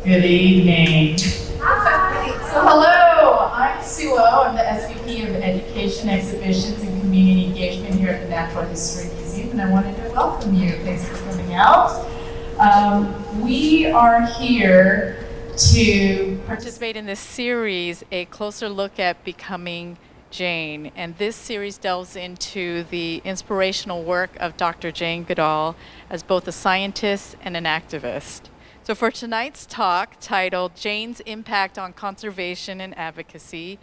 Good evening. So hello, I'm Sue O. I'm the SVP of Education, Exhibitions, and Community Engagement here at the Natural History Museum, and I wanted to welcome you. Thanks for coming out. We are here to participate in this series, A Closer Look at Becoming Jane, and this series delves into the inspirational work of Dr. Jane Goodall as both a scientist and an activist. So for tonight's talk, titled Jane's Impact on Conservation and Advocacy,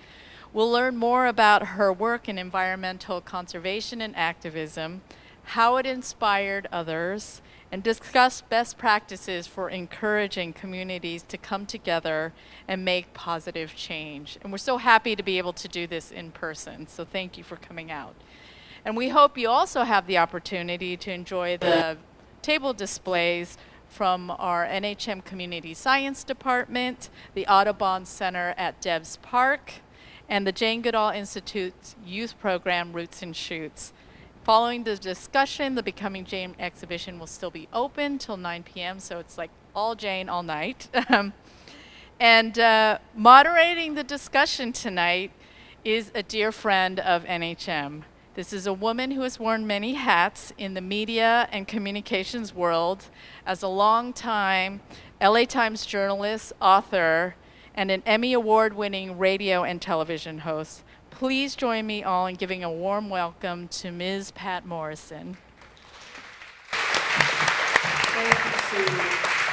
we'll learn more about her work in environmental conservation and activism, how it inspired others, and discuss best practices for encouraging communities to come together and make positive change. And we're so happy to be able to do this in person, so thank you for coming out. And we hope you also have the opportunity to enjoy the table displays from our NHM Community Science Department, the Audubon Center at Debs Park, and the Jane Goodall Institute's youth program, Roots and Shoots. Following the discussion, the Becoming Jane exhibition will still be open till 9 p.m., so it's like all Jane all night. And moderating the discussion tonight is a dear friend of NHM. This is a woman who has worn many hats in the media and communications world as a long-time LA Times journalist, author, and an Emmy Award-winning radio and television host. Please join me all in giving a warm welcome to Ms. Patt Morrison. Thank you, Sue.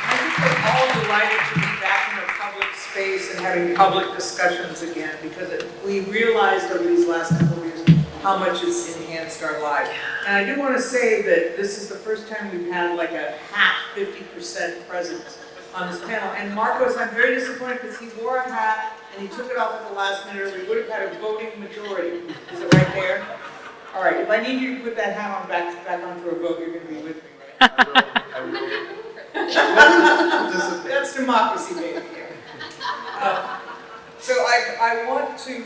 I think we're all delighted to be back in a public space and having public discussions again, because we realized over these last couple of years how much it's enhanced our lives. And I do want to say that this is the first time we've had like a hat 50% presence on this panel. And Marcos, I'm very disappointed because he wore a hat and he took it off at the last minute, or we would have had a voting majority. Is it right there? All right, if I need you to put that hat on back on for a vote, you're going to be with me, right? I will. That's democracy, baby. So I want to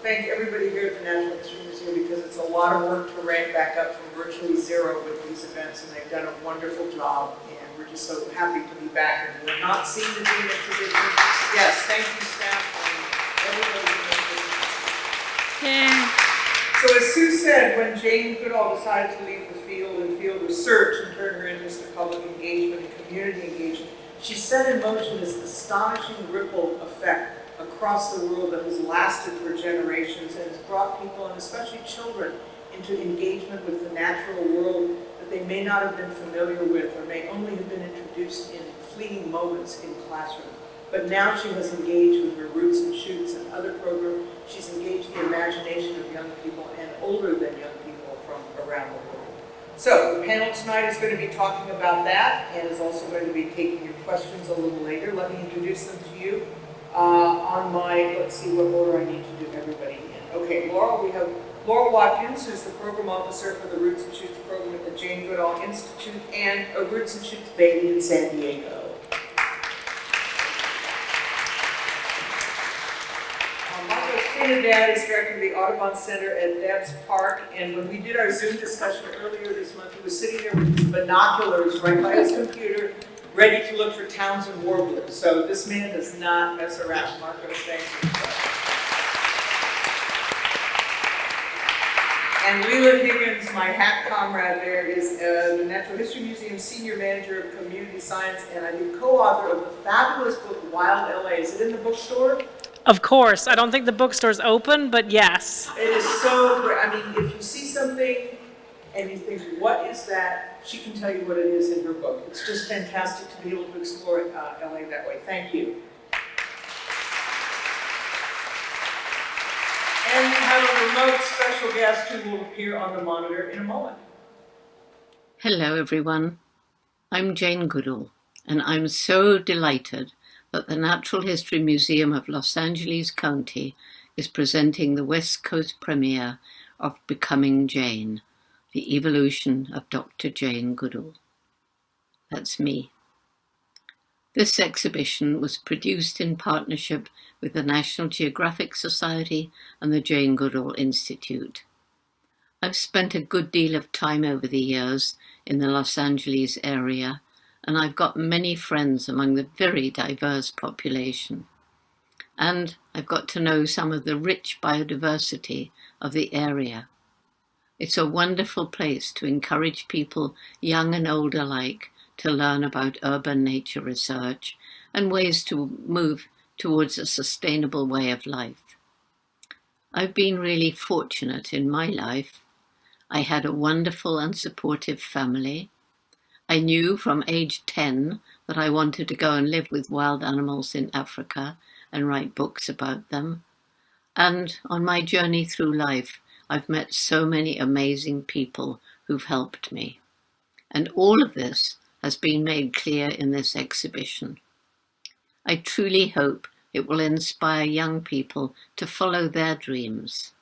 thank everybody here at the National History Museum, because it's a lot of work to ramp back up from virtually zero with these events, and they've done a wonderful job, and we're just so happy to be back. And we're not seeing the Jane exhibition. Yes, thank you, staff, and everybody. So as Sue said, when Jane Goodall decided to leave the field and field research and turn her interest to public engagement and community engagement, she set in motion this astonishing ripple effect across the world that has lasted for generations and has brought people, and especially children, into engagement with the natural world that they may not have been familiar with, or may only have been introduced in fleeting moments in classroom. But now she has engaged with her Roots and Shoots and other programs. She's engaged the imagination of young people and older than young people from around the world. So the panel tonight is going to be talking about that, and is also going to be taking your questions a little later. Let me introduce them to you. On my, let's see what order I need to do everybody in. Okay, Laurel, we have Laurel Watkins, who's the program officer for the Roots and Shoots program at the Jane Goodall Institute, and a Roots and Shoots baby in San Diego. Trinidad is director of the Audubon Center at Debs Park, and when we did our Zoom discussion earlier this month, he was sitting there with his binoculars right by his computer, ready to look for Townsend warblers. So this man does not mess around. Marcos, thank you. And Lila Higgins, my hat comrade there, is the Natural History Museum Senior Manager of Community Science, and I think co-author of the fabulous book, Wild LA. Is it in the bookstore? Of course. I don't think the bookstore's open, but yes. It is so great. I mean, if you see something and you think, what is that? She can tell you what it is in her book. It's just fantastic to be able to explore LA that way. Thank you. And we have a remote special guest who will appear on the monitor in a moment. Hello, everyone. I'm Jane Goodall, and I'm so delighted that the Natural History Museum of Los Angeles County is presenting the West Coast premiere of Becoming Jane, the evolution of Dr. Jane Goodall. That's me. This exhibition was produced in partnership with the National Geographic Society and the Jane Goodall Institute. I've spent a good deal of time over the years in the Los Angeles area and I've got many friends among the very diverse population. And I've got to know some of the rich biodiversity of the area. It's a wonderful place to encourage people, young and old alike, to learn about urban nature research and ways to move towards a sustainable way of life. I've been really fortunate in my life. I had a wonderful and supportive family. I knew from age 10 that I wanted to go and live with wild animals in Africa and write books about them. And on my journey through life, I've met so many amazing people who've helped me. And all of this has been made clear in this exhibition. I truly hope it will inspire young people to follow their dreams.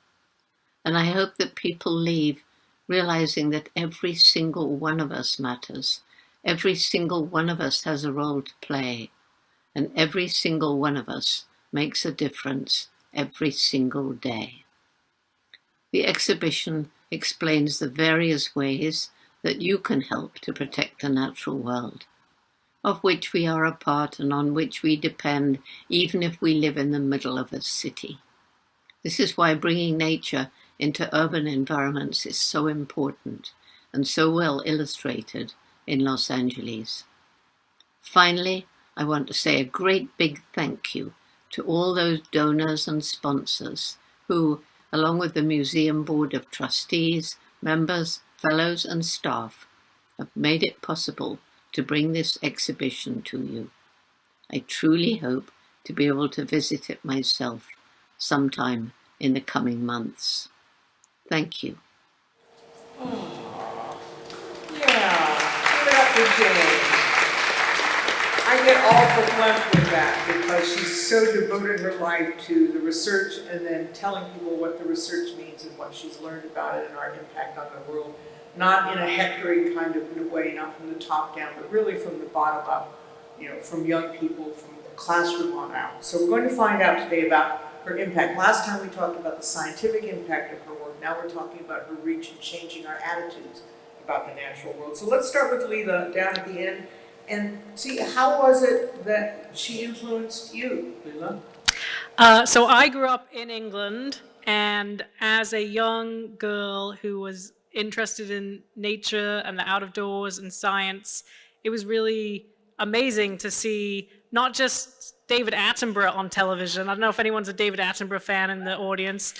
And I hope that people leave realizing that every single one of us matters. Every single one of us has a role to play. And every single one of us makes a difference every single day. The exhibition explains the various ways that you can help to protect the natural world, of which we are a part and on which we depend, even if we live in the middle of a city. This is why bringing nature into urban environments is so important and so well illustrated in Los Angeles. Finally, I want to say a great big thank you to all those donors and sponsors who, along with the Museum Board of Trustees, members, fellows and staff, have made it possible to bring this exhibition to you. I truly hope to be able to visit it myself sometime in the coming months. Thank you. Yeah, give it up for Jane. I get all verklempt with that because she's so devoted her life to the research and then telling people what the research means and what she's learned about it and our impact on the world. Not in a hectoring kind of way, not from the top down, but really from the bottom up, from young people, from the classroom on out. So we're going to find out today about her impact. Last time we talked about the scientific impact of her work. Now we're talking about her reach and changing our attitudes about the natural world. So let's start with Lila down at the end and see, how was it that she influenced you, Lila? So I grew up in England, and as a young girl who was interested in nature and the out of doors and science, it was really amazing to see not just David Attenborough on television. I don't know if anyone's a David Attenborough fan in the audience,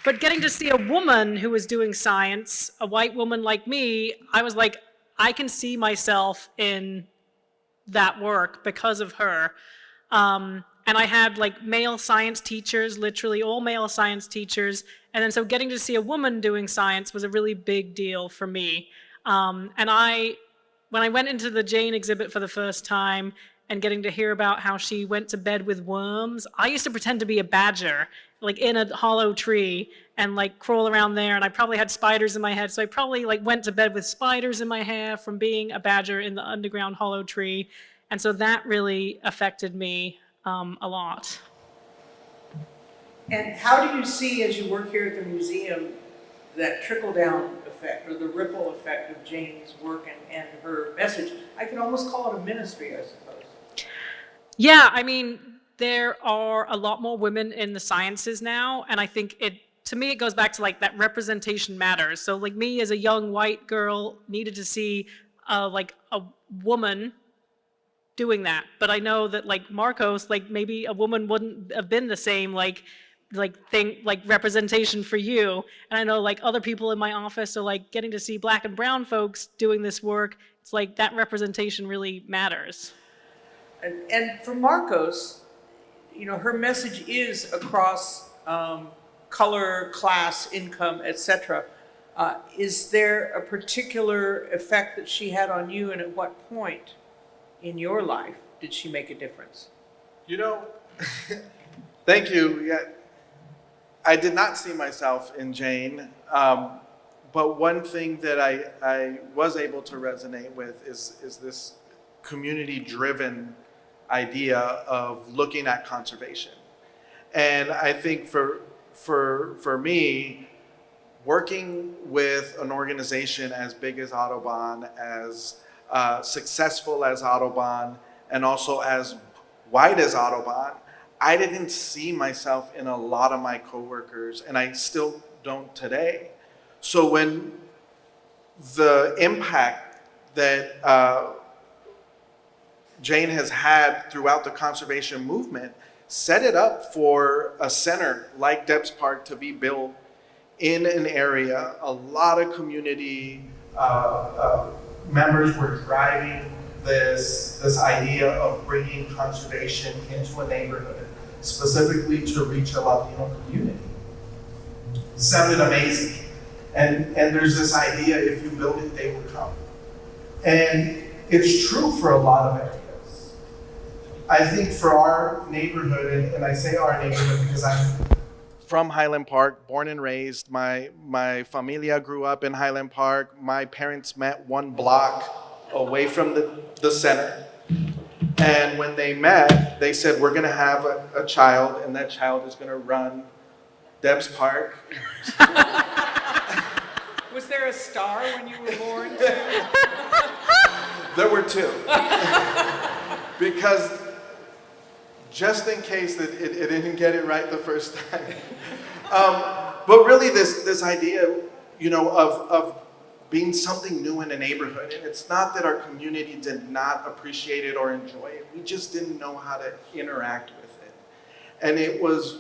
but getting to see a woman who was doing science, a white woman like me, I was like, I can see myself in that work because of her. And I had like male science teachers, literally all male science teachers. And then so getting to see a woman doing science was a really big deal for me. And when I went into the Jane exhibit for the first time and getting to hear about how she went to bed with worms, I used to pretend to be a badger, like in a hollow tree and like crawl around there. And I probably had spiders in my head. So I probably like went to bed with spiders in my hair from being a badger in the underground hollow tree. And so that really affected me a lot. And how do you see, as you work here at the museum, that trickle-down effect or the ripple effect of Jane's work and her message? I could almost call it a ministry, I suppose. Yeah, I mean, there are a lot more women in the sciences now, and I think to me, it goes back to like that representation matters. So like me as a young white girl needed to see like a woman doing that. But I know that like Marcos, like maybe a woman wouldn't have been the same like representation for you. And I know like other people in my office are like getting to see black and brown folks doing this work. It's like that representation really matters. And for Marcos, her message is across color, class, income, etc. Is there a particular effect that she had on you, and at what point in your life did she make a difference? Thank you. Yeah, I did not see myself in Jane, but one thing that I was able to resonate with is this community-driven idea of looking at conservation. And I think for me, working with an organization as big as Audubon, as successful as Audubon and also as white as Audubon, I didn't see myself in a lot of my coworkers, and I still don't today. So when the impact that Jane has had throughout the conservation movement set it up for a center like Debs Park to be built in an area. A lot of community members were driving this idea of bringing conservation into a neighborhood, specifically to reach a Latino community. It sounded amazing. And there's this idea, if you build it, they will come. And it's true for a lot of areas. I think for our neighborhood, and I say our neighborhood because I'm from Highland Park, born and raised. My familia grew up in Highland Park. My parents met 1 block away from the center. And when they met, they said, we're gonna have a child, and that child is gonna run Debs Park. Was there a star when you were born? There were 2. Because just in case that it didn't get it right the first time. But really this idea, of being something new in a neighborhood. And it's not that our community did not appreciate it or enjoy it. We just didn't know how to interact with it. And it was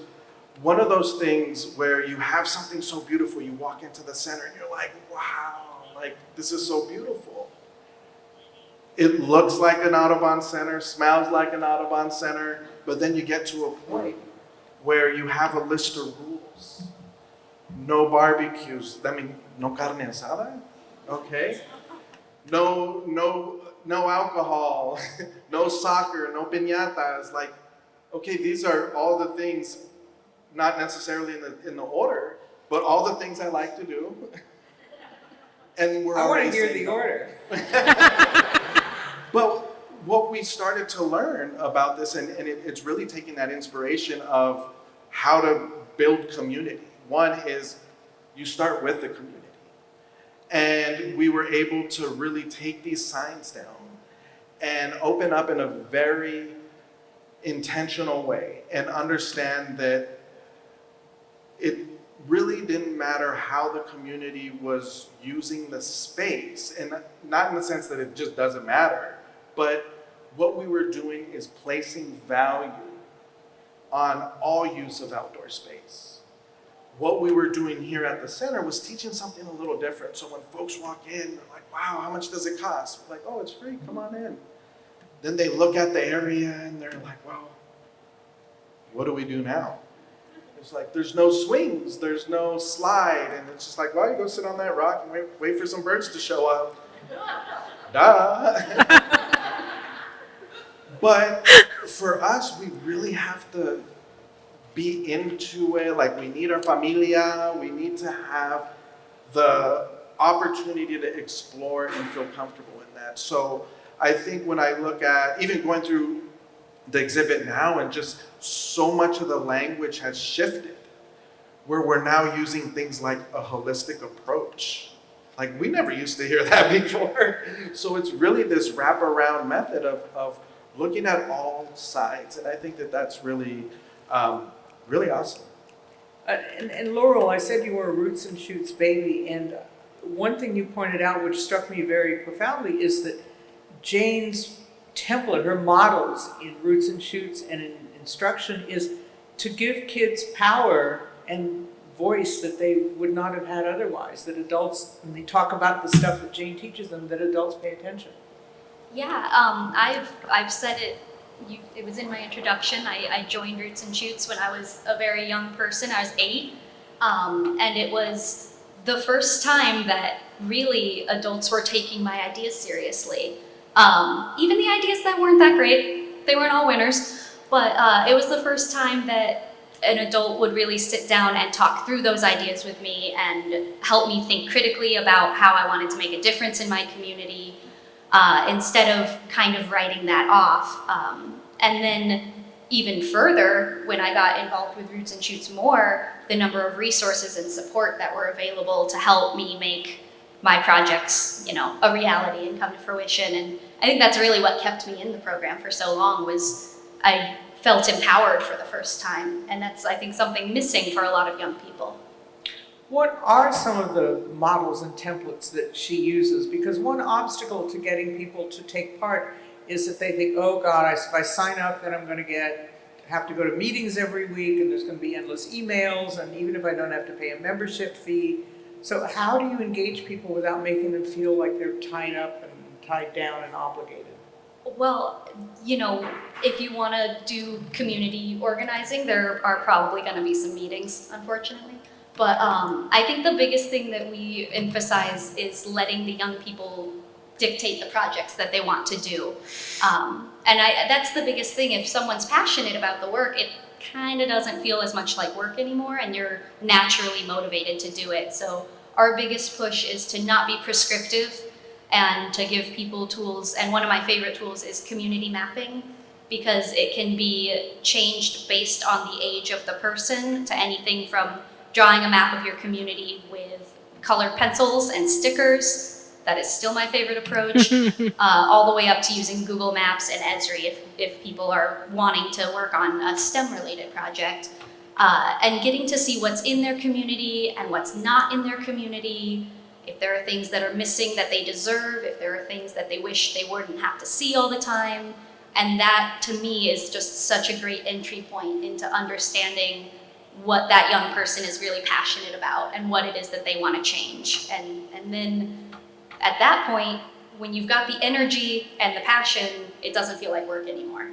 one of those things where you have something so beautiful, you walk into the center and you're like, wow, like this is so beautiful. It looks like an Audubon Center, smells like an Audubon Center, but then you get to a point where you have a list of rules. No barbecues, no carne asada, okay? No alcohol, no soccer, no piñatas, like, okay, these are all the things, not necessarily in the order, but all the things I like to do. And we're I want to already hear saying the no. order. But what we started to learn about this, and it's really taking that inspiration of how to build community. One is you start with the community. And we were able to really take these signs down and open up in a very intentional way and understand that it really didn't matter how the community was using the space, and not in the sense that it just doesn't matter, but what we were doing is placing value on all use of outdoor space. What we were doing here at the center was teaching something a little different. So when folks walk in, they're like, wow, how much does it cost? We're like, oh, it's free, come on in. Then they look at the ait and they're like, well, what do we do now? It's like, there's no swings, there's no slide, and it's just like, well, you go sit on that rock and wait for some birds to show up. Duh. But for us, we really have to be into it. Like, we need our familia, we need to have the opportunity to explore and feel comfortable in that. So I think when I look at, even going through the exhibit now, and just so much of the language has shifted, where we're now using things like a holistic approach. Like, we never used to hear that before. So it's really this wraparound method of looking at all sides. And I think that that's really, really awesome. And Laurel, I said you were a Roots and Shoots baby, and one thing you pointed out which struck me very profoundly is that Jane's template, her models in Roots and Shoots and in instruction is to give kids power and voice that they would not have had otherwise, that adults, when they talk about the stuff that Jane teaches them, that adults pay attention. Yeah, I've said it, it was in my introduction. I joined Roots and Shoots when I was a very young person. I was 8, and it was the first time that really adults were taking my ideas seriously. Even the ideas that weren't that great, they weren't all winners, but it was the first time that an adult would really sit down and talk through those ideas with me and help me think critically about how I wanted to make a difference in my community, instead of kind of writing that off. And then even further, when I got involved with Roots and Shoots more, the number of resources and support that were available to help me make my projects, you know, a reality and come to fruition. And I think that's really what kept me in the program for so long, was I felt empowered for the first time. And that's, I think, something missing for a lot of young people. What are some of the models and templates that she uses? Because one obstacle to getting people to take part is that they think, oh God, if I sign up, then I'm going to have to go to meetings every week, and there's going to be endless emails, and even if I don't have to pay a membership fee. So how do you engage people without making them feel like they're tied up and tied down and obligated? Well, you know, if you want to do community organizing, there are probably going to be some meetings, unfortunately. But I think the biggest thing that we emphasize is letting the young people dictate the projects that they want to do. And that's the biggest thing. If someone's passionate about the work, it kind of doesn't feel as much like work anymore, and you're naturally motivated to do it. So our biggest push is to not be prescriptive and to give people tools. And one of my favorite tools is community mapping, because it can be changed based on the age of the person, to anything from drawing a map of your community with colored pencils and stickers. That is still my favorite approach, all the way up to using Google Maps and Esri if people are wanting to work on a STEM-related project, and getting to see what's in their community and what's not in their community, if there are things that are missing that they deserve, if there are things that they wish they wouldn't have to see all the time. And that, to me, is just such a great entry point into understanding what that young person is really passionate about and what it is that they want to change. And then at that point, when you've got the energy and the passion, it doesn't feel like work anymore.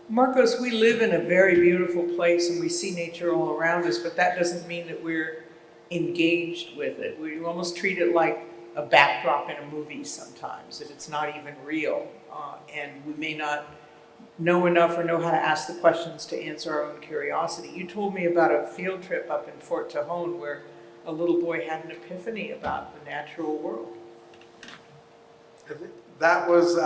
Marcos, we live in a very beautiful place and we see nature all around us, but that doesn't mean that we're engaged with it. We almost treat it like a backdrop in a movie sometimes, that it's not even real. And we may not know enough or know how to ask the questions to answer our own curiosity. You told me about a field trip up in Fort Tejon where a little boy had an epiphany about the natural world. That was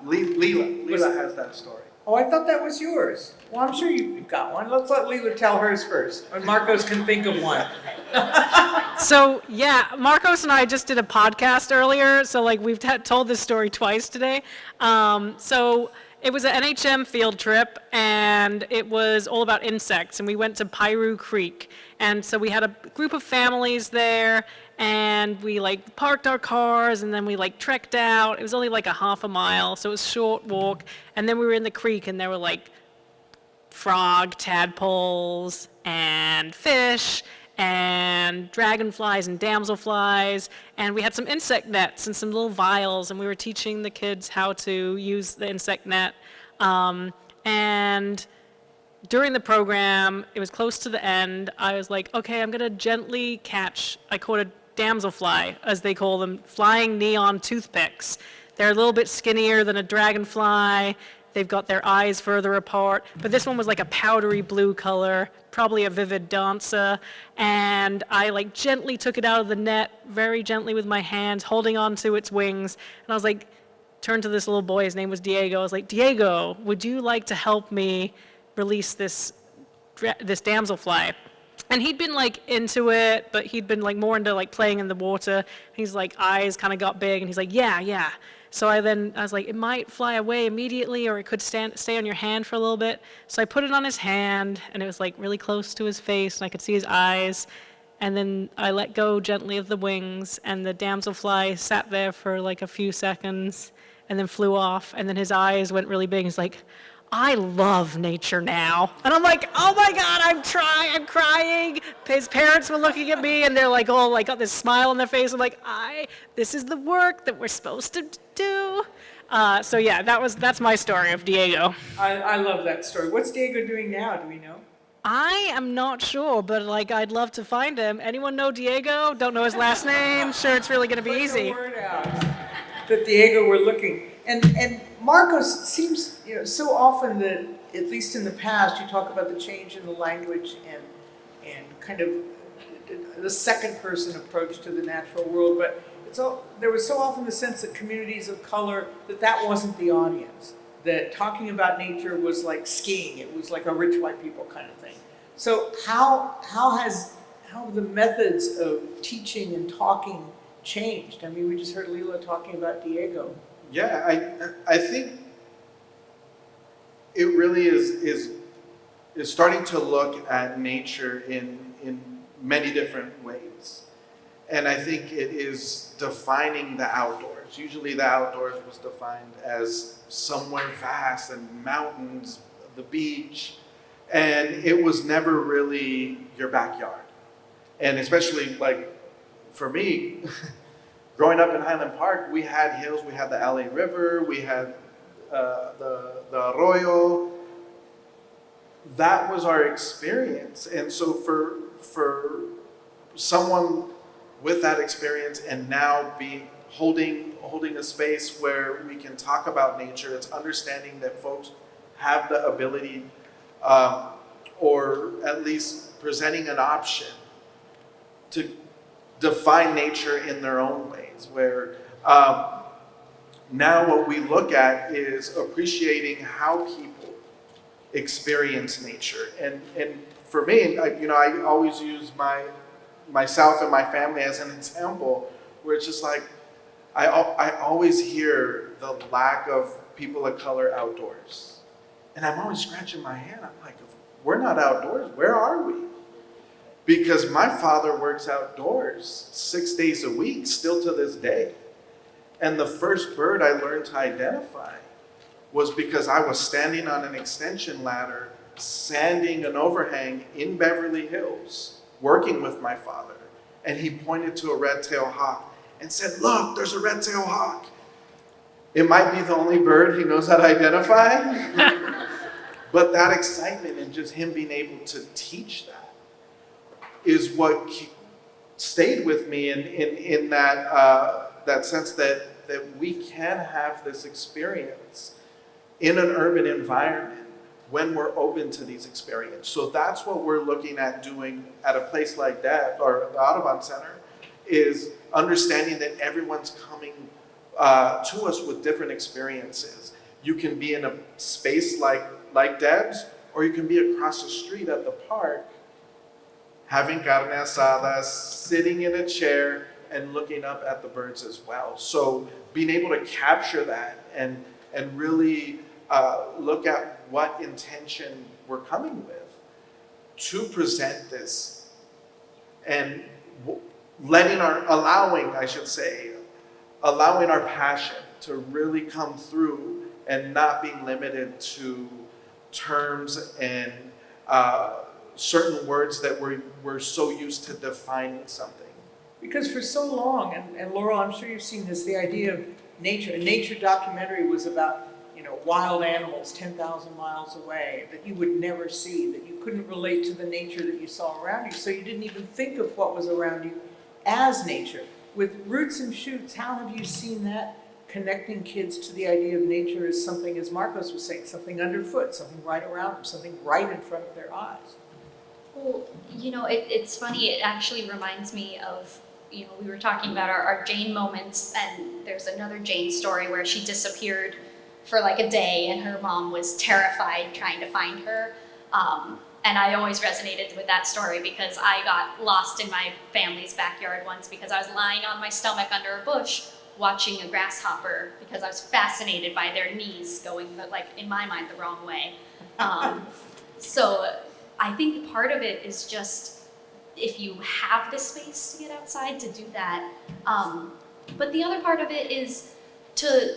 Lila. Lila has that story. Oh, I thought that was yours. Well, I'm sure you've got one. Let's let Lila tell hers first, and Marcos can think of one. So yeah, Marcos and I just did a podcast earlier, so like we've told this story twice today. So it was an NHM field trip, and it was all about insects, and we went to Piru Creek. And so we had a group of families there, and we like parked our cars, and then we like trekked out. It was only like a half a mile, so it was a short walk. And then we were in the creek, and there were like frog tadpoles and fish and dragonflies and damselflies, and we had some insect nets and some little vials, and we were teaching the kids how to use the insect net. And during the program, it was close to the end, I was like, okay, I'm gonna gently catch, I caught a damselfly, as they call them, flying neon toothpicks. They're a little bit skinnier than a dragonfly. They've got their eyes further apart, but this one was like a powdery blue color, probably a vivid dancer, and I like gently took it out of the net, very gently with my hands, holding on to its wings, and I was like, turned to this little boy, his name was Diego, I was like, Diego, would you like to help me release this damselfly? And he'd been like into it, but he'd been like more into like playing in the water. He's like, eyes kind of got big, and he's like, yeah. So I was like, it might fly away immediately, or it could stay on your hand for a little bit. So I put it on his hand, and it was like really close to his face, and I could see his eyes. And then I let go gently of the wings, and the damselfly sat there for like a few seconds, and then flew off. And then his eyes went really big. He's like, I love nature now. And I'm like, oh my God, I'm crying. His parents were looking at me, and they're like, oh, like got this smile on their face. I'm like, this is the work that we're supposed to do. So yeah, that's my story of Diego. I love that story. What's Diego doing now? Do we know? I am not sure, but like I'd love to find him. Anyone know Diego? Don't know his last name? Sure, it's really going to be Put easy. the word out that Diego we're looking. And Marcos, seems so often that, at least in the past, you talk about the change in the language and kind of the second person approach to the natural world, but there was so often the sense that communities of color, that wasn't the audience, that talking about nature was like skiing, it was like a rich white people kind of thing. So how have the methods of teaching and talking changed? I mean, we just heard Lila talking about Diego. Yeah, I think it really is starting to look at nature in many different ways. And I think it is defining the outdoors. Usually the outdoors was defined as somewhere vast and mountains, the beach, and it was never really your backyard. And especially like for me, growing up in Highland Park, we had hills, we had the LA River, we had the arroyo. That was our experience. And so for someone with that experience and now be holding a space where we can talk about nature, it's understanding that folks have the ability, or at least presenting an option to define nature in their own ways, where now what we look at is appreciating how people experience nature. And for me, I always use myself and my family as an example, where it's just like, I always hear the lack of people of color outdoors. And I'm always scratching my head. I'm like, if we're not outdoors, where are we? Because my father works outdoors 6 days a week, still to this day. And the first bird I learned to identify was because I was standing on an extension ladder, sanding an overhang in Beverly Hills, working with my father. And he pointed to a red-tailed hawk and said, "Look, there's a red-tailed hawk." It might be the only bird he knows how to identify, but that excitement and just him being able to teach that is what stayed with me in that sense that we can have this experience in an urban environment when we're open to these experiences. So that's what we're looking at doing at a place like that, or the Audubon Center, is understanding that everyone's coming to us with different experiences. You can be in a space like Debs, or you can be across the street at the park having carne asada, sitting in a chair and looking up at the birds as well. So being able to capture that and really look at what intention we're coming with to present this, and allowing our passion to really come through and not being limited to terms and certain words that we're so used to defining something. Because for so long, and Laurel, I'm sure you've seen this, the idea of nature, a nature documentary was about, wild animals 10,000 miles away that you would never see, that you couldn't relate to the nature that you saw around you, so you didn't even think of what was around you as nature. With Roots and Shoots, how have you seen that connecting kids to the idea of nature as something, as Marcos was saying, something underfoot, something right around them, something right in front of their eyes? Well, it's funny, it actually reminds me of, we were talking about our Jane moments, and there's another Jane story where she disappeared for like a day and her mom was terrified trying to find her. And I always resonated with that story because I got lost in my family's backyard once because I was lying on my stomach under a bush watching a grasshopper because I was fascinated by their knees going, in my mind, the wrong way. So I think part of it is just if you have the space to get outside to do that. But the other part of it is to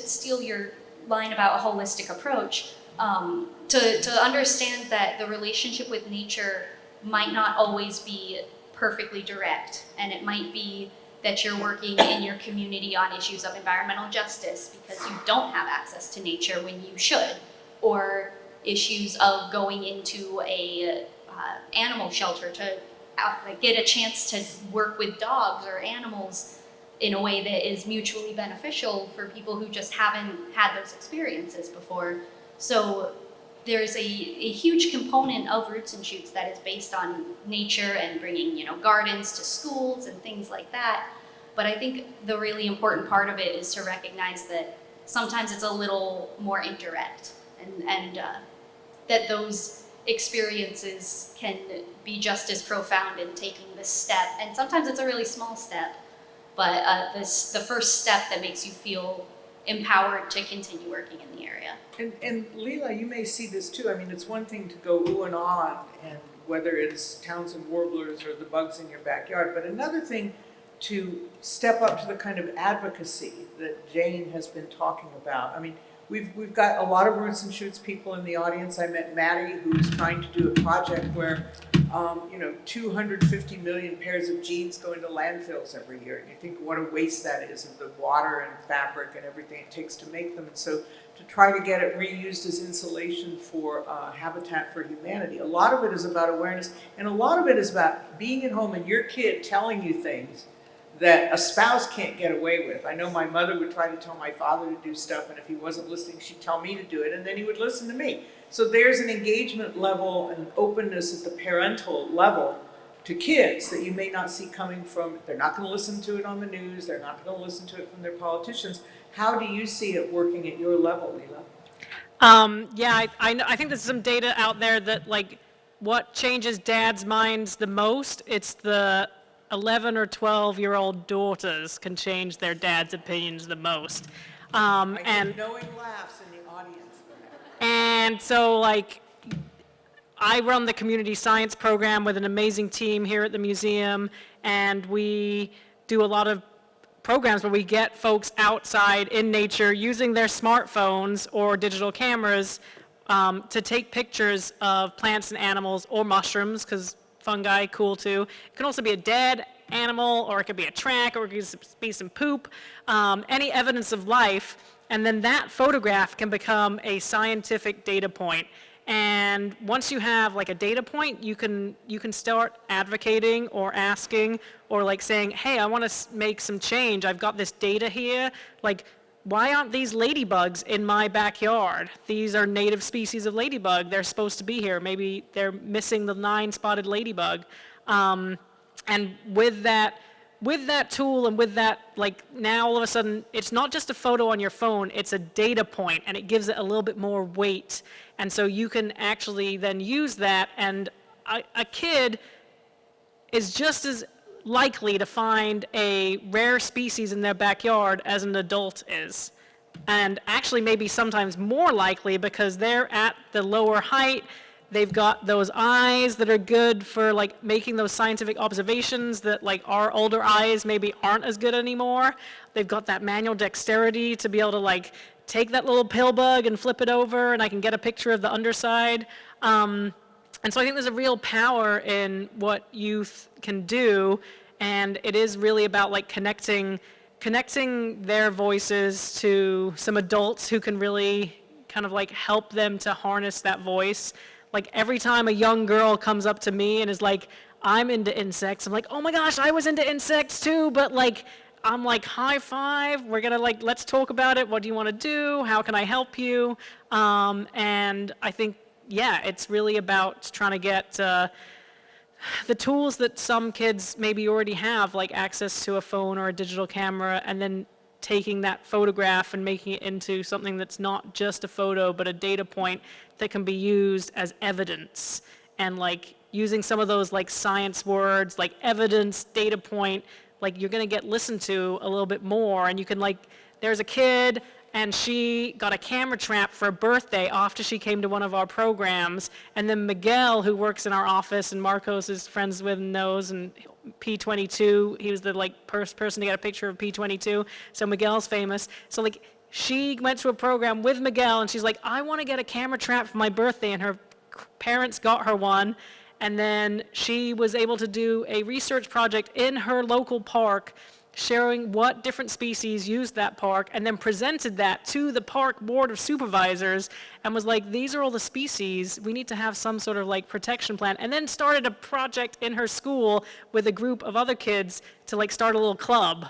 steal your line about a holistic approach, to understand that the relationship with nature might not always be perfectly direct, and it might be that you're working in your community on issues of environmental justice because you don't have access to nature when you should, or issues of going into a animal shelter to get a chance to work with dogs or animals in a way that is mutually beneficial for people who just haven't had those experiences before. So there's a huge component of Roots and Shoots that is based on nature and bringing, gardens to schools and things like that. But I think the really important part of it is to recognize that sometimes it's a little more indirect, and that those experiences can be just as profound in taking the this step, and sometimes it's a really small step, but the first step that makes you feel empowered to continue working in the area. And Lila, you may see this too. I mean, it's one thing to go ooh and ah, and whether it's Townsend warblers or the bugs in your backyard, but another thing to step up to the kind of advocacy that Jane has been talking about. I mean, we've got a lot of Roots and Shoots people in the audience. I met Maddie, who's trying to do a project where 250 million pairs of jeans go into landfills every year. And you think what a waste that is of the water and fabric and everything it takes to make them. And so to try to get it reused as insulation for Habitat for Humanity. A lot of it is about awareness, and a lot of it is about being at home and your kid telling you things that a spouse can't get away with. I know my mother would try to tell my father to do stuff, and if he wasn't listening, she'd tell me to do it, and then he would listen to me. So there's an engagement level and an openness at the parental level to kids that you may not see coming from, they're not going to listen to it on the news, they're not going to listen to it from their politicians. How do you see it working at your level, Lila? I think there's some data out there that like what changes dads' minds the most, it's the 11 or 12-year-old daughters can change their dad's opinions the most. I hear knowing laughs in the audience. And so like I run the community science program with an amazing team here at the museum, and we do a lot of programs where we get folks outside in nature using their smartphones or digital cameras to take pictures of plants and animals or mushrooms, because fungi, cool too. It can also be a dead animal, or it could be a track, or it could be some poop, any evidence of life, and then that photograph can become a scientific data point. And once you have like a data point, you can start advocating or asking or like saying, hey, I want to make some change. I've got this data here. Like, why aren't these ladybugs in my backyard? These are native species of ladybug. They're supposed to be here. Maybe they're missing the 9-spotted ladybug. And with that tool and with that, like now all of a sudden, it's not just a photo on your phone, it's a data point, and it gives it a little bit more weight. And so you can actually then use that, and a kid is just as likely to find a rare species in their backyard as an adult is. And actually maybe sometimes more likely because they're at the lower height, they've got those eyes that are good for like making those scientific observations that like our older eyes maybe aren't as good anymore. They've got that manual dexterity to be able to like take that little pill bug and flip it over and I can get a picture of the underside. And so I think there's a real power in what youth can do, and it is really about like connecting their voices to some adults who can really kind of like help them to harness that voice. Like every time a young girl comes up to me and is like, I'm into insects, I'm like, oh my gosh, I was into insects too, but like, I'm like, high five, we're gonna like, let's talk about it, what do you wanna do, how can I help you? And I think, yeah, it's really about trying to get the tools that some kids maybe already have, like access to a phone or a digital camera, and then taking that photograph and making it into something that's not just a photo, but a data point that can be used as evidence. And like using some of those like science words, like evidence, data point, like you're gonna get listened to a little bit more. And you can like, there's a kid and she got a camera trap for a birthday after she came to one of our programs. And then Miguel, who works in our office and Marcos is friends with and knows, and P22, he was the like first person to get a picture of P22. So Miguel's famous. So like she went to a program with Miguel and she's like, I want to get a camera trap for my birthday, and her parents got her one. And then she was able to do a research project in her local park sharing what different species used that park, and then presented that to the park board of supervisors and was like, these are all the species, we need to have some sort of like protection plan, and then started a project in her school with a group of other kids to like start a little club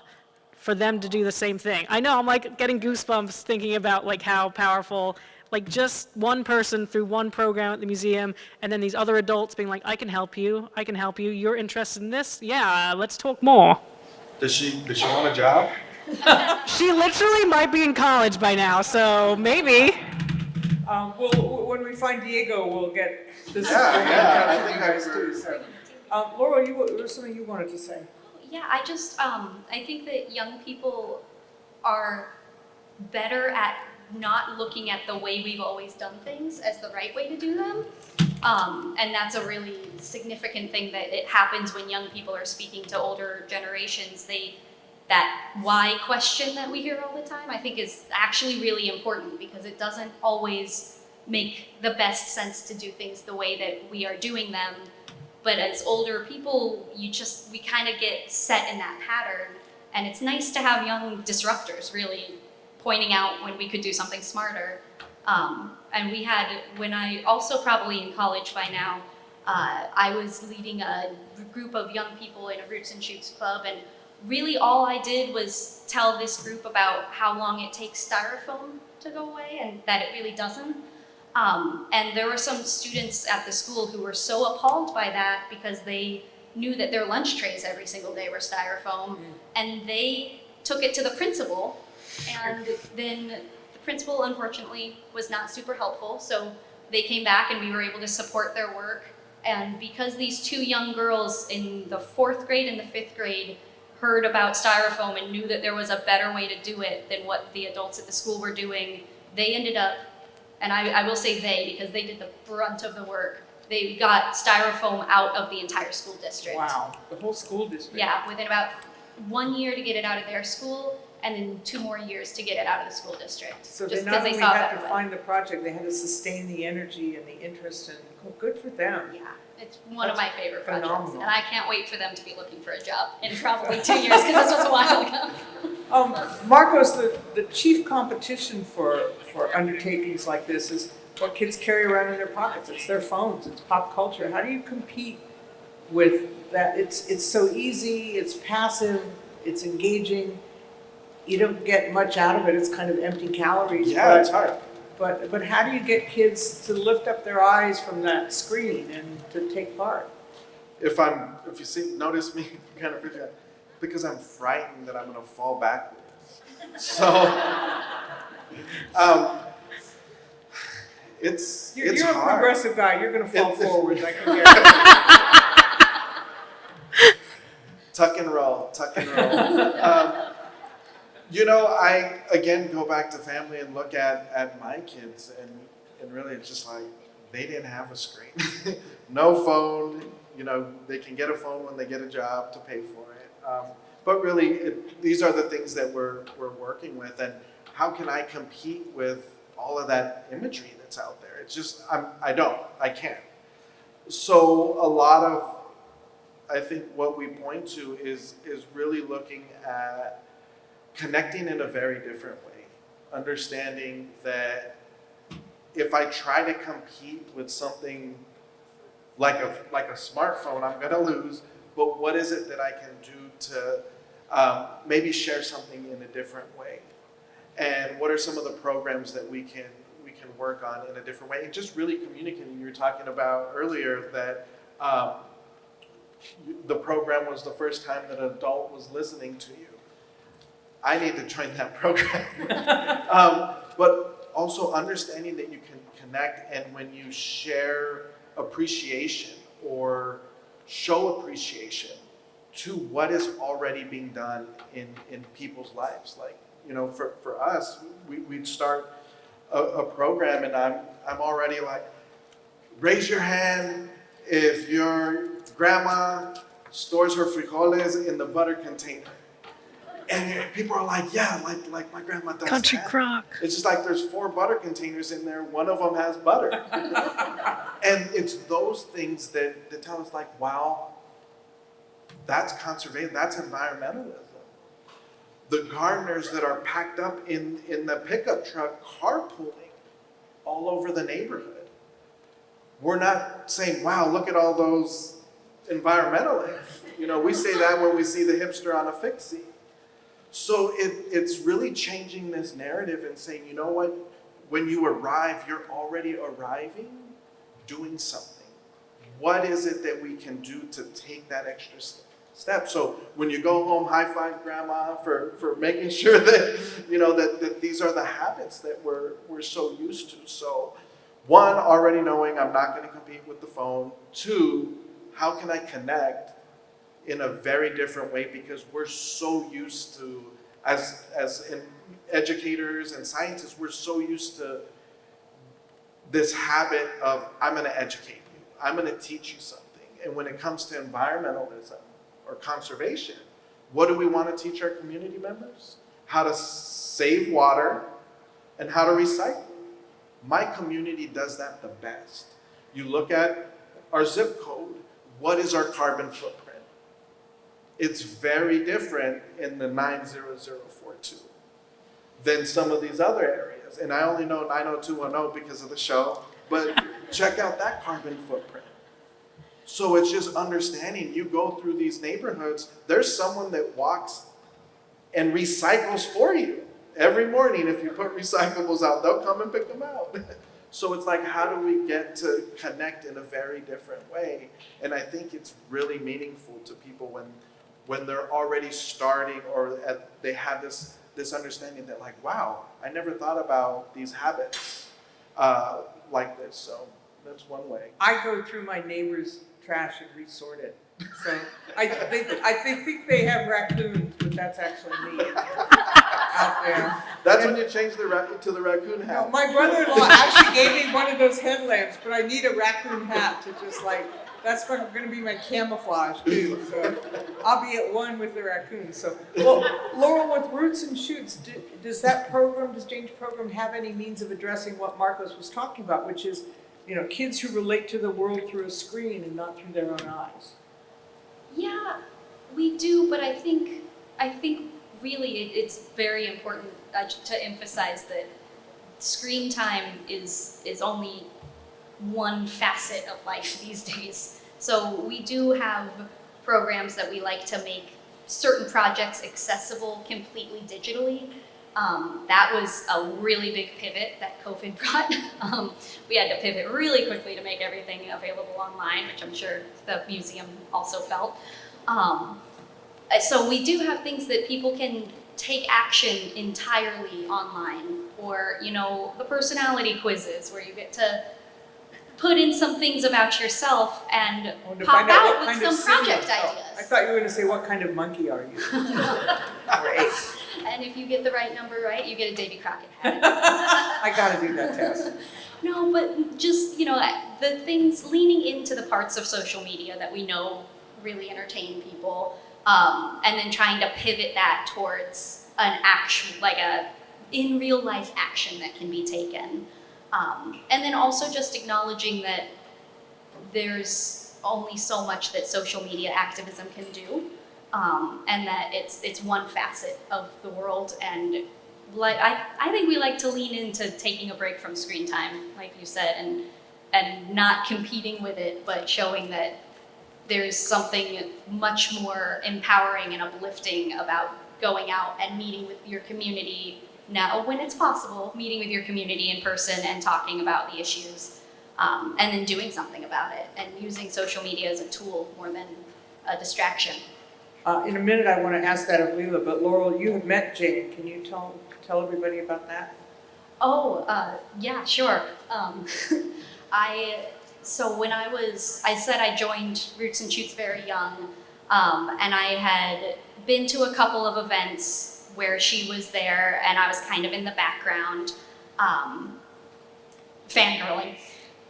for them to do the same thing. I know, I'm like getting goosebumps thinking about like how powerful, like just one person through one program at the museum, and then these other adults being like, I can help you, you're interested in this? Yeah, let's talk more. Does she want a job? She literally might be in college by now, so maybe. Well, when we find Diego, we'll get this. Yeah, I think guys too. So. Laurel, there was something you wanted to say. Yeah, I just, I think that young people are better at not looking at the way we've always done things as the right way to do them. And that's a really significant thing that it happens when young people are speaking to older generations. That why question that we hear all the time, I think is actually really important because it doesn't always make the best sense to do things the way that we are doing them. But as older people, we kind of get set in that pattern. And it's nice to have young disruptors really pointing out when we could do something smarter. And we had, when I also probably in college by now, I was leading a group of young people in a Roots and Shoots club, and really all I did was tell this group about how long it takes styrofoam to go away and that it really doesn't. And there were some students at the school who were so appalled by that because they knew that their lunch trays every single day were styrofoam, and they took it to the principal, and then the principal unfortunately was not super helpful, so they came back and we were able to support their work. And because these two young girls in the 4th grade and the 5th grade heard about styrofoam and knew that there was a better way to do it than what the adults at the school were doing, they ended up, and I will say they because they did the brunt of the work, they got styrofoam out of the entire school district. Wow, the whole school district. Yeah, within about 1 year to get it out of their school, and then 2 more years to get it out of the school district. So just they because not only saw a had better to way. find the project, they had to sustain the energy and the interest, and good for them. Yeah, it's one of That's my favorite projects, phenomenal. and I can't wait for them to be looking for a job in probably 2 years because this was a while ago. Marcos, the chief competition for undertakings like this is what kids carry around in their pockets. It's their phones, it's pop culture. How do you compete with that? It's so easy, it's passive, it's engaging. You don't get much out of it, it's kind of empty calories. Yeah, it's hard. But how do you get kids to lift up their eyes from that screen and to take part? If you notice me kind of freaking out, because I'm frightened that I'm going to fall backwards. So, it's You're a hard. progressive guy, you're gonna fall forward, I can get it. Tuck and roll, tuck and roll. I again go back to family and look at my kids, and really it's just like they didn't have a screen, no phone. They can get a phone when they get a job to pay for it. But really, these are the things that we're working with, and how can I compete with all of that imagery that's out there? It's just I can't. So a lot of, I think what we point to is really looking at connecting in a very different way, understanding that if I try to compete with something like a smartphone, I'm gonna lose. But what is it that I can do to maybe share something in a different way? And what are some of the programs that we can work on in a different way? And just really communicating. You were talking about earlier that the program was the first time that an adult was listening to you. I need to join that program. But also understanding that you can connect, and when you share appreciation or show appreciation to what is already being done in people's lives. Like, for us, we'd start a program, and I'm already like, raise your hand if your grandma stores her frijoles in the butter container. And people are like, yeah, like my grandma does Country that. crock. It's just like there's 4 butter containers in there, one of them has butter. And it's those things that tell us like, wow, that's conservation, that's environmentalism. The gardeners that are packed up in the pickup truck carpooling all over the neighborhood. We're not saying, wow, look at all those environmentalists. We say that when we see the hipster on a fixie. So it's really changing this narrative and saying, you know what, when you arrive, you're already arriving doing something. What is it that we can do to take that extra step? So when you go home, high five grandma for making sure that, that these are the habits that we're so used to. So 1, already knowing I'm not going to compete with the phone. 2, how can I connect in a very different way, because we're so used to, as educators and scientists, we're so used to this habit of, I'm going to educate you, I'm going to teach you something. And when it comes to environmentalism or conservation, what do we want to teach our community members? How to save water and how to recycle. My community does that the best. You look at our zip code, what is our carbon footprint? It's very different in the 90042 than some of these other areas. And I only know 90210 because of the show, but check out that carbon footprint. So it's just understanding, you go through these neighborhoods, there's someone that walks and recycles for you. Every morning, if you put recyclables out, they'll come and pick them out. So it's like, how do we get to connect in a very different way? And I think it's really meaningful to people when they're already starting, or they have this understanding that, like, wow, I never thought about these habits like this. So that's one way. I go through my neighbor's trash and resort it. So I think they have raccoons, but that's actually me out there. That's when you change to the raccoon hat. No, my brother-in-law actually gave me one of those headlamps, but I need a raccoon hat to just like, that's going to be my camouflage too. So I'll be at one with the raccoons. So, well, Laurel, with Roots and Shoots, does Jane's program have any means of addressing what Marcos was talking about, which is, you know, kids who relate to the world through a screen and not through their own eyes? Yeah, we do, but I think really it's very important to emphasize that screen time is only one facet of life these days. So we do have programs that we like to make certain projects accessible completely digitally. That was a really big pivot that COVID brought. We had to pivot really quickly to make everything available online, which I'm sure the museum also felt. So we do have things that people can take action entirely online, or, you know, the personality quizzes where you get to put in some things about yourself and pop out with some project ideas. I thought you were going to say, what kind of monkey are you? Great. And if you get the right number right, you get a Davy Crockett hat. I got to do that test. No, but just, you know, the things, leaning into the parts of social media that we know really entertain people, and then trying to pivot that towards an action, like a in real life action that can be taken. And then also just acknowledging that there's only so much that social media activism can do, and that it's one facet of the world. And like I think we like to lean into taking a break from screen time, like you said, and not competing with it, but showing that there's something much more empowering and uplifting about going out and meeting with your community now, when it's possible, meeting with your community in person and talking about the issues, and then doing something about it, and using social media as a tool more than a distraction. In a minute, I want to ask that of Lila, but Laurel, you have met Jane. Can you tell everybody about that? Oh, yeah, sure. So when I said I joined Roots and Shoots very young, and I had been to a couple of events where she was there and I was kind of in the background, fangirling.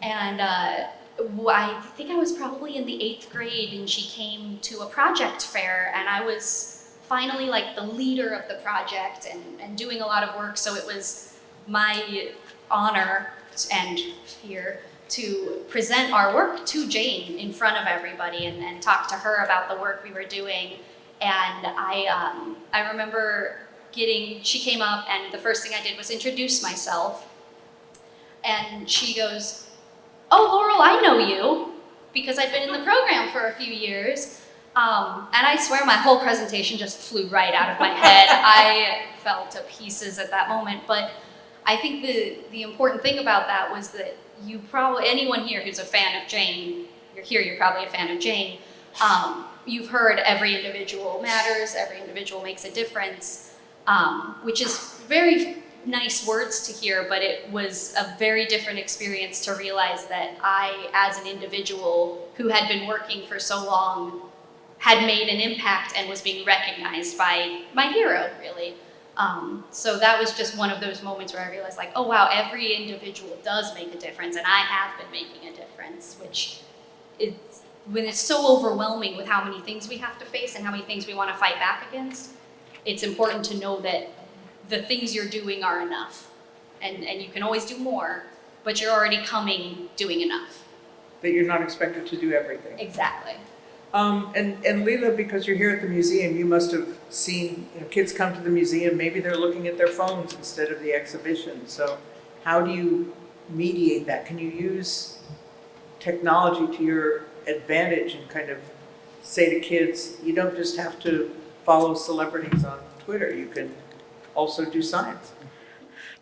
And I think I was probably in the 8th grade and she came to a project fair, and I was finally like the leader of the project and doing a lot of work, so it was my honor and fear to present our work to Jane in front of everybody and talk to her about the work we were doing. And I remember she came up, and the first thing I did was introduce myself. And she goes, "Oh, Laurel, I know you," because I'd been in the program for a few years. And I swear my whole presentation just flew right out of my head. I fell to pieces at that moment. But I think the important thing about that was that anyone here who's a fan of Jane, you're probably a fan of Jane. You've heard every individual matters, every individual makes a difference, which is very nice words to hear, but it was a very different experience to realize that I, as an individual who had been working for so long, had made an impact and was being recognized by my hero, really. So that was just one of those moments where I realized, like, oh wow, every individual does make a difference, and I have been making a difference, which is, when it's so overwhelming with how many things we have to face and how many things we want to fight back against, it's important to know that the things you're doing are enough. And you can always do more, but you're already doing enough. That you're not expected to do everything. Exactly. And Lila, because you're here at the museum, you must have seen, kids come to the museum, maybe they're looking at their phones instead of the exhibition. So how do you mediate that? Can you use technology to your advantage and kind of say to kids, you don't just have to follow celebrities on Twitter, you can also do science?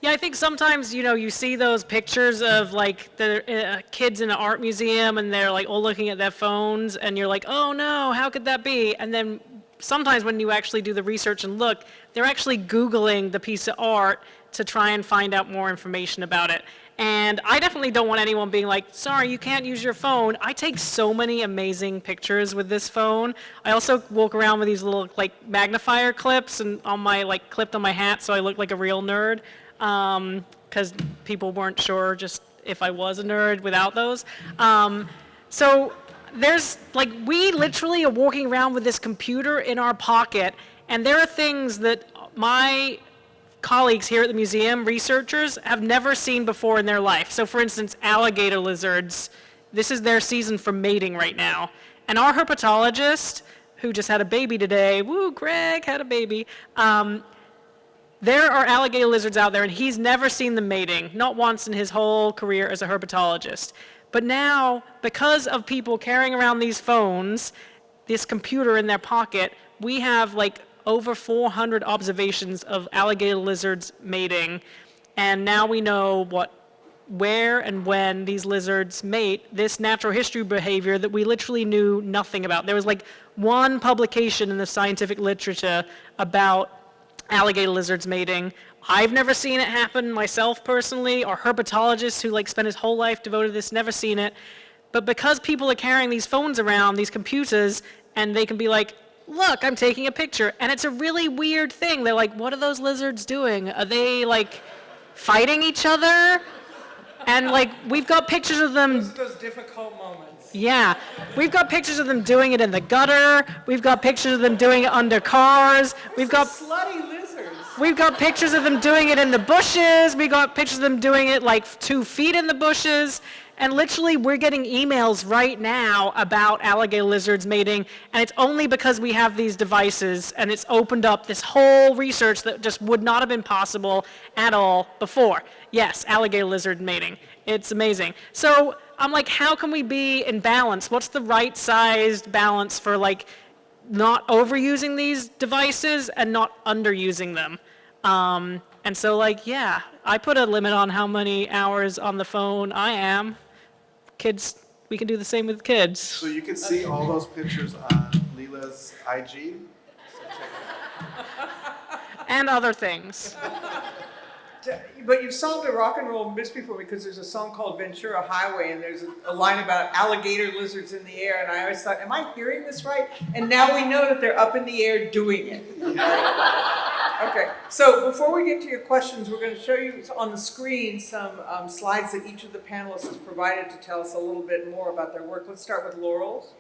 Yeah, I think sometimes, you see those pictures of like the kids in an art museum and they're like all looking at their phones and you're like, oh no, how could that be? And then sometimes when you actually do the research and look, they're actually Googling the piece of art to try and find out more information about it. And I definitely don't want anyone being like, sorry, you can't use your phone. I take so many amazing pictures with this phone. I also walk around with these little like magnifier clips and on my clipped on my hat so I look like a real nerd. Because people weren't sure just if I was a nerd without those. So there's we literally are walking around with this computer in our pocket, and there are things that my colleagues here at the museum, researchers, have never seen before in their life. So for instance, alligator lizards, this is their season for mating right now. And our herpetologist, who just had a baby today, woo, Greg had a baby, there are alligator lizards out there, and he's never seen them mating, not once in his whole career as a herpetologist. But now, because of people carrying around these phones, this computer in their pocket, we have over 400 observations of alligator lizards mating, and now we know where and when these lizards mate, this natural history behavior that we literally knew nothing about. There was one publication in the scientific literature about alligator lizards mating. I've never seen it happen myself personally. Our herpetologist who spent his whole life devoted to this, never seen it. But because people are carrying these phones around, these computers, and they can be like, look, I'm taking a picture. And it's a really weird thing. They're like, what are those lizards doing? Are they fighting each other? And we've got pictures of them. Those difficult moments. Yeah, we've got pictures of them doing it in the gutter. We've got pictures of them doing it under cars. We've got slutty lizards. We've got pictures of them doing it in the bushes. We got pictures of them doing it 2 feet in the bushes. And literally, we're getting emails right now about alligator lizards mating, and it's only because we have these devices, and it's opened up this whole research that just would not have been possible at all before. Yes, alligator lizard mating. It's amazing. So I'm like, how can we be in balance? What's the right-sized balance for not overusing these devices and not underusing them? And so yeah, I put a limit on how many hours on the phone I am. Kids, we can do the same with kids. So you can see all those pictures on Lila's IG. And other things. But you've solved a rock and roll mystery for me, because there's a song called Ventura Highway, and there's a line about alligator lizards in the air, and I always thought, am I hearing this right? And now we know that they're up in the air doing it. Okay, so before we get to your questions, we're going to show you on the screen some slides that each of the panelists has provided to tell us a little bit more about their work. Let's start with Laurel's.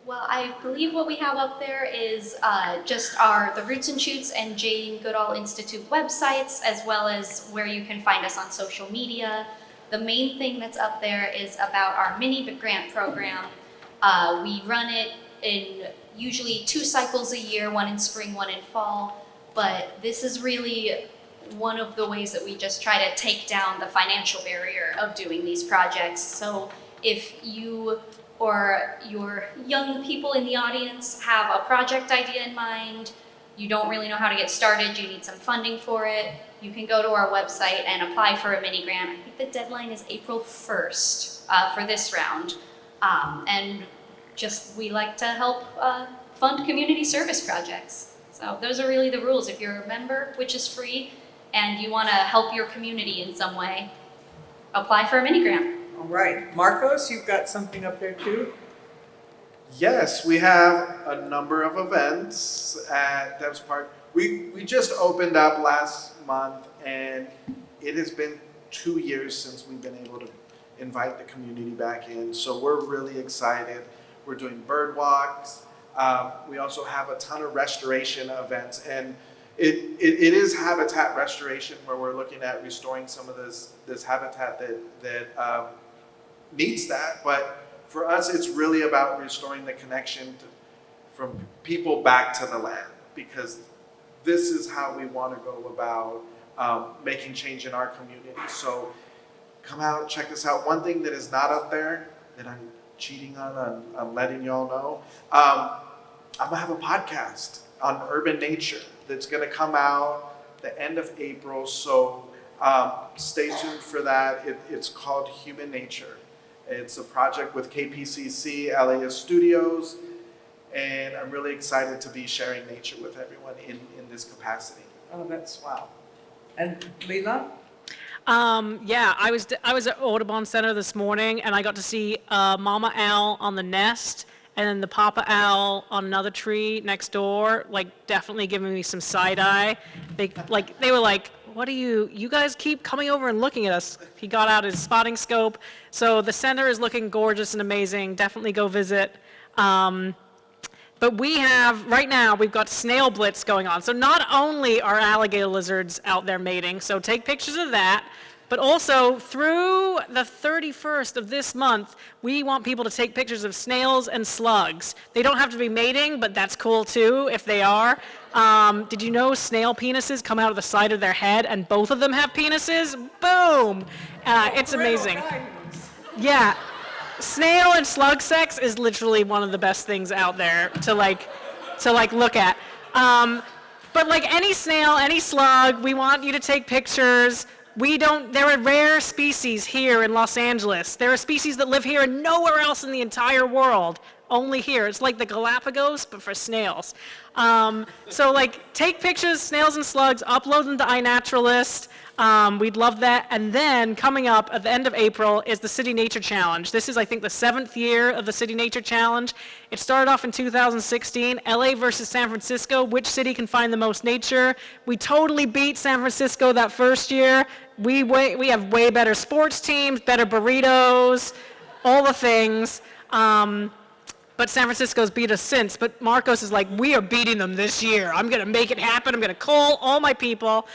Well, I believe what we have up there is just the Roots and Shoots and Jane Goodall Institute websites, as well as where you can find us on social media. The main thing that's up there is about our mini grant program. We run it in usually 2 cycles a year, one in spring, one in fall. But this is really one of the ways that we just try to take down the financial barrier of doing these projects. So if you or your young people in the audience have a project idea in mind, you don't really know how to get started, you need some funding for it, you can go to our website and apply for a mini grant. I think the deadline is April 1st for this round. And we like to help fund community service projects. So those are really the rules. If you're a member, which is free, and you want to help your community in some way, apply for a mini grant. All right, Marcos, you've got something up there too? Yes, we have a number of events at Debs Park. We just opened up last month, and it has been 2 years since we've been able to invite the community back in. So we're really excited. We're doing bird walks. We also have a ton of restoration events, and it is habitat restoration where we're looking at restoring some of this habitat that needs that. But for us, it's really about restoring the connection from people back to the land, because this is how we want to go about making change in our community. So come out, check us out. One thing that is not up there that I'm cheating on, I'm letting y'all know, I'm gonna have a podcast on urban nature that's gonna come out the end of April. So stay tuned for that. It's called Human Nature. It's a project with KPCC, LAS Studios, and I'm really excited to be sharing nature with everyone in this capacity. Oh, that's wow. And Lila? Yeah, I was at Audubon Center this morning, and I got to see Mama Owl on the nest, and then the Papa Owl on another tree next door, like definitely giving me some side eye. They were like, "What do you guys keep coming over and looking at us?" He got out his spotting scope. So the center is looking gorgeous and amazing. Definitely go visit. But right now, we've got snail blitz going on. So not only are alligator lizards out there mating, so take pictures of that, but also through the 31st of this month, we want people to take pictures of snails and slugs. They don't have to be mating, but that's cool too if they are. Did you know snail penises come out of the side of their head and both of them have penises? Boom! It's amazing. Yeah. Snail and slug sex is literally one of the best things out there to look at. But like any snail, any slug, we want you to take pictures. There are rare species here in Los Angeles. There are species that live here and nowhere else in the entire world, only here. It's like the Galapagos, but for snails. So like take pictures, snails and slugs, upload them to iNaturalist. We'd love that. And then coming up at the end of April is the City Nature Challenge. This is, I think, the 7th year of the City Nature Challenge. It started off in 2016, LA versus San Francisco. Which city can find the most nature? We totally beat San Francisco that first year. We have way better sports teams, better burritos, all the things. But San Francisco's beat us since. But Marcos is like, we are beating them this year. I'm going to make it happen. I'm going to call all my people.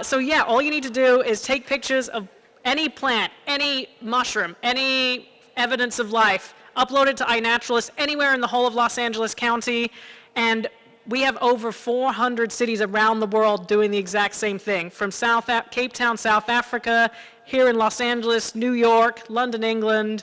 So yeah, all you need to do is take pictures of any plant, any mushroom, any evidence of life, upload it to iNaturalist anywhere in the whole of Los Angeles County, and we have over 400 cities around the world doing the exact same thing, from Cape Town, South Africa, here in Los Angeles, New York, London, England,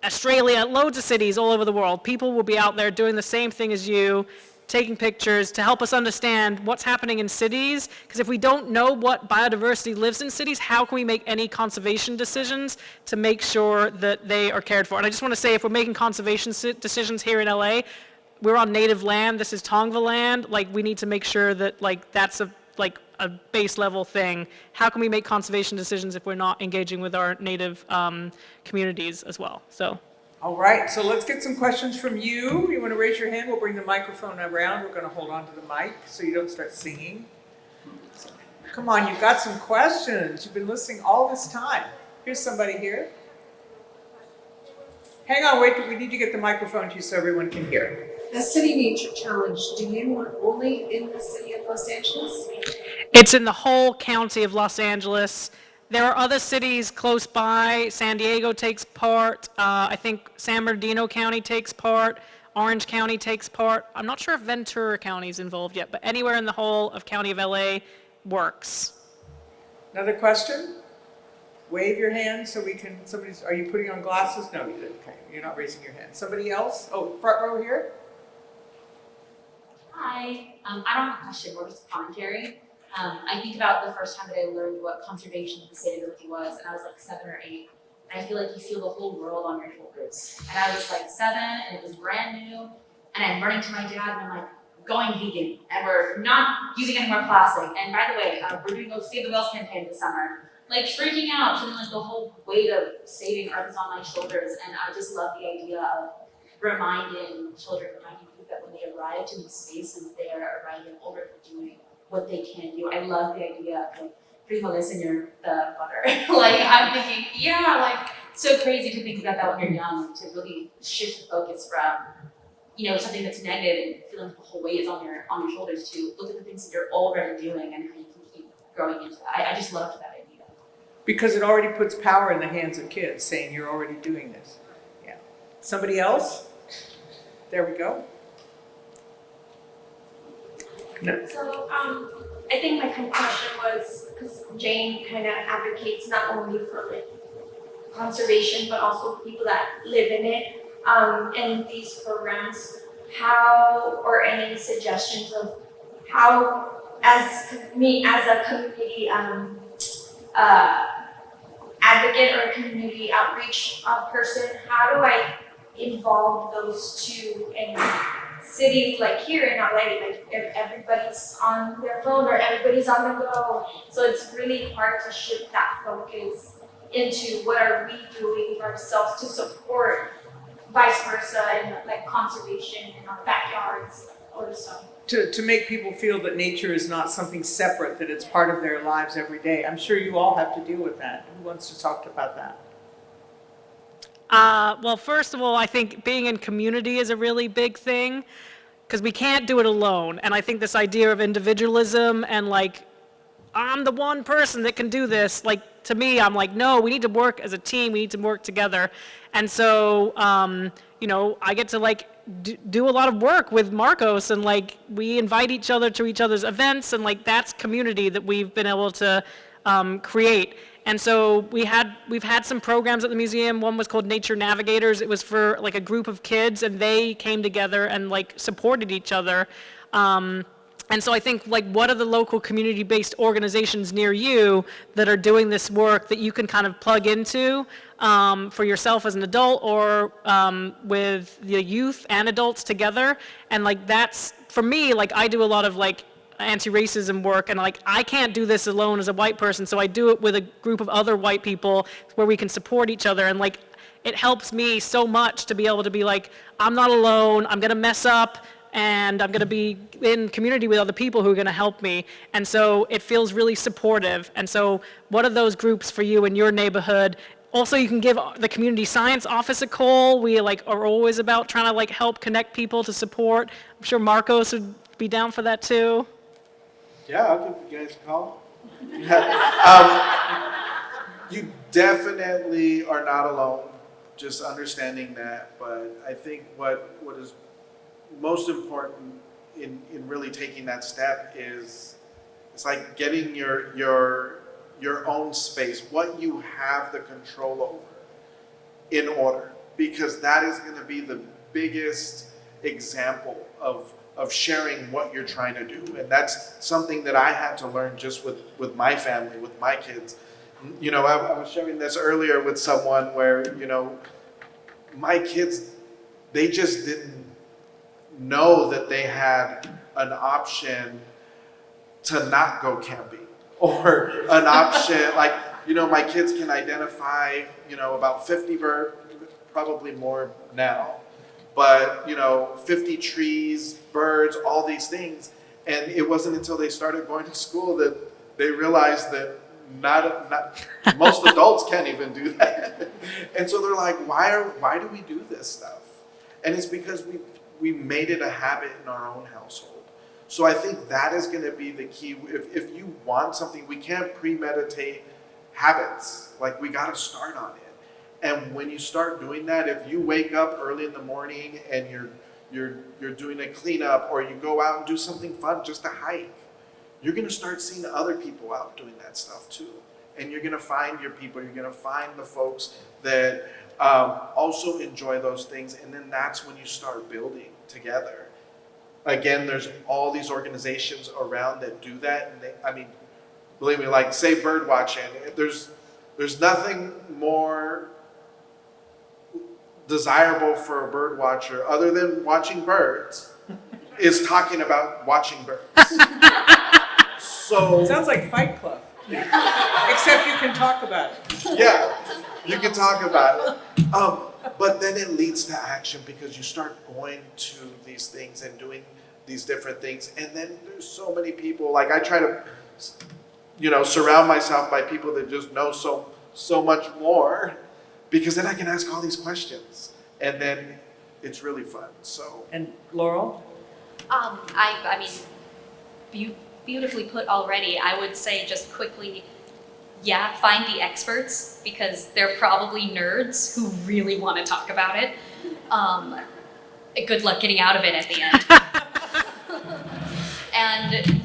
Australia, loads of cities all over the world. People will be out there doing the same thing as you, taking pictures to help us understand what's happening in cities, because if we don't know what biodiversity lives in cities, how can we make any conservation decisions to make sure that they are cared for? And I just want to say, if we're making conservation decisions here in LA, we're on native land, this is Tongva land, like we need to make sure that that's a base level thing. How can we make conservation decisions if we're not engaging with our native communities as well? So. All right, so let's get some questions from you. You want to raise your hand? We'll bring the microphone around. We're going to hold on to the mic so you don't start singing. Come on, you've got some questions. You've been listening all this time. Here's somebody here. Hang on, wait, we need to get the microphone to you so everyone can hear. The City Nature Challenge, do you want only in the city of Los Angeles? It's in the whole county of Los Angeles. There are other cities close by. San Diego takes part. I think San Bernardino County takes part. Orange County takes part. I'm not sure if Ventura County is involved yet, but anywhere in the whole of County of LA works. Another question? Wave your hand so we can, are you putting on glasses? No, you didn't. Okay, you're not raising your hand. Somebody else? Oh, front row here. Hi, I don't have a question, more just commentary. I think about the first time that I learned what conservation and sustainability was, and I was like 7 or 8. And I feel like you feel the whole world on your shoulders. And I was like 7, and it was brand new, and I'm running to my dad, and I'm like, going vegan, and we're not using any more plastic. And by the way, we're doing a Save the Whales campaign this summer. Like freaking out, feeling like the whole weight of saving Earth is on my shoulders. And I just love the idea of reminding children, reminding youth that when they arrive to these spaces, they are arriving older for doing what they can do. I love the idea of like frijoles in the butter. Like I'm thinking, yeah, like so crazy to think about that when you're young, to really shift the focus from, you know, something that's negative and feeling like the whole weight is on your shoulders, to look at the things that you're already doing and how you can keep growing into that. I just loved that idea. Because it already puts power in the hands of kids, saying you're already doing this. Yeah. Somebody else? There we go. No. So, I think my kind of question was, because Jane kind of advocates not only for like conservation, but also people that live in it, and these programs, how, or any suggestions of how, as me, as a community, advocate or a community outreach person, how do I involve those two in cities like here in LA, like if everybody's on their phone or everybody's on the go, so it's really hard to shift that focus into what are we doing for ourselves to support vice versa and like conservation in our backyards or so. To make people feel that nature is not something separate, that it's part of their lives every day. I'm sure you all have to deal with that. Who wants to talk about that? Well, first of all, I think being in community is a really big thing, because we can't do it alone. And I think this idea of individualism and like, I'm the one person that can do this, like to me, I'm like, no, we need to work as a team, we need to work together. And so, you know, I get to like do a lot of work with Marcos, and like we invite each other to each other's events, and like that's community that we've been able to create. And so we've had some programs at the museum. One was called Nature Navigators. It was for like a group of kids, and they came together and like supported each other. And so I think, like, what are the local community-based organizations near you that are doing this work that you can kind of plug into for yourself as an adult, or with the youth and adults together? And like that's, for me, like I do a lot of like anti-racism work, and like I can't do this alone as a white person, so I do it with a group of other white people where we can support each other. And like it helps me so much to be able to be like, I'm not alone, I'm gonna mess up, and I'm going to be in community with other people who are going to help me. And so it feels really supportive. And so what are those groups for you in your neighborhood? Also, you can give the community science office a call. We like are always about trying to like help connect people to support. I'm sure Marcos would be down for that too. Yeah, I'll give you guys a call. You definitely are not alone, just understanding that. But I think what is most important in really taking that step is, it's like getting your own space, what you have the control over, in order, because that is going to be the biggest example of sharing what you're trying to do. And that's something that I had to learn just with my family, with my kids. You know, I was sharing this earlier with someone where, you know, my kids, they just didn't know that they had an option to not go camping, or an option, like, you know, my kids can identify, you know, about 50 birds, probably more now, but, you know, 50 trees, birds, all these things. And it wasn't until they started going to school that they realized that not most adults can't even do that. And so they're like, why do we do this stuff? And it's because we made it a habit in our own household. So I think that is going to be the key. If you want something, we can't premeditate habits. Like, we got to start on it. And when you start doing that, if you wake up early in the morning and you're doing a cleanup, or you go out and do something fun, just a hike, you're going to start seeing other people out doing that stuff too. And you're going to find your people. You're going to find the folks that also enjoy those things, and then that's when you start building together. Again, there's all these organizations around that do that, and I mean, believe me, like, say bird watching, there's nothing more desirable for a bird watcher other than watching birds is talking about watching birds. So Sounds like Fight Club. Except you can talk about it. yeah, you can talk about it. But then it leads to action because you start going to these things and doing these different things. And then there's so many people, like I try to, surround myself by people that just know so much more, because then I can ask all these questions. And then it's really fun, so. And Laurel? I mean, beautifully put already. I would say just quickly, yeah, find the experts, because they're probably nerds who really want to talk about it. Good luck getting out of it at the end. And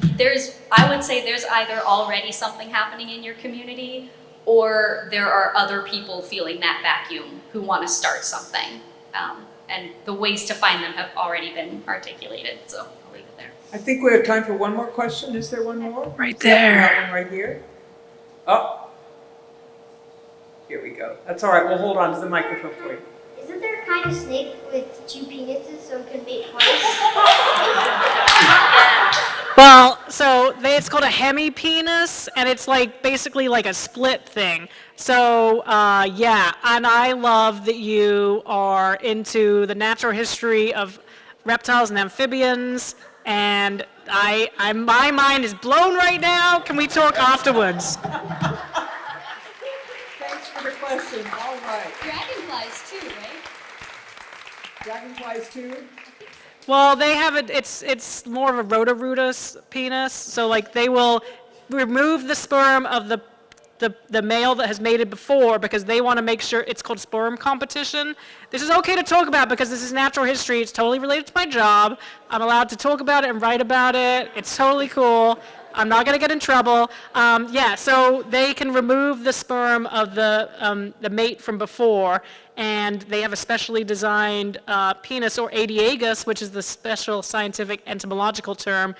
I would say there's either already something happening in your community, or there are other people feeling that vacuum who want to start something. And the ways to find them have already been articulated, so I'll leave it there. I think we have time for one more question. Is there one more? Right Yeah, there. that one right here. Oh. Here we go. That's all right. We'll hold on to the microphone for you. Isn't there a kind of snake with two penises so it can mate twice? Well, so it's called a hemipenis, and it's like basically like a split thing. So yeah, and I love that you are into the natural history of reptiles and amphibians, and my mind is blown right now. Can we talk afterwards? Thanks for the question. All right. Dragonflies too, right? Dragonflies too? Well, they have it's more of a rotarutus penis, so like they will remove the sperm of the male that has mated before, because they want to make sure. It's called sperm competition. This is okay to talk about because this is natural history. It's totally related to my job. I'm allowed to talk about it and write about it. It's totally cool. I'm not going to get in trouble. Yeah, so they can remove the sperm of the mate from before, and they have a specially designed penis, or adiagus, which is the special scientific entomological term,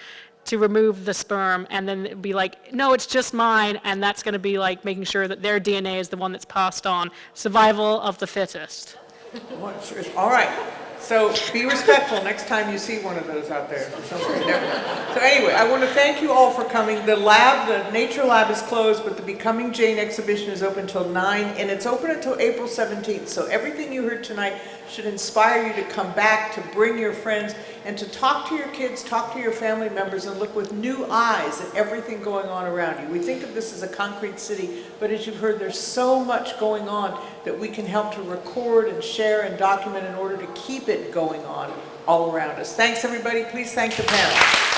to remove the sperm, and then it'd be like, no, it's just mine, and that's going to be like making sure that their DNA is the one that's passed on. Survival of the fittest. All right. So be respectful next time you see one of those out there. So anyway, I want to thank you all for coming. The nature lab is closed, but the Becoming Jane exhibition is open till 9, and it's open until April 17th. So everything you heard tonight should inspire you to come back, to bring your friends, and to talk to your kids, talk to your family members, and look with new eyes at everything going on around you. We think of this as a concrete city, but as you've heard, there's so much going on that we can help to record and share and document in order to keep it going on all around us. Thanks, everybody. Please thank the panel.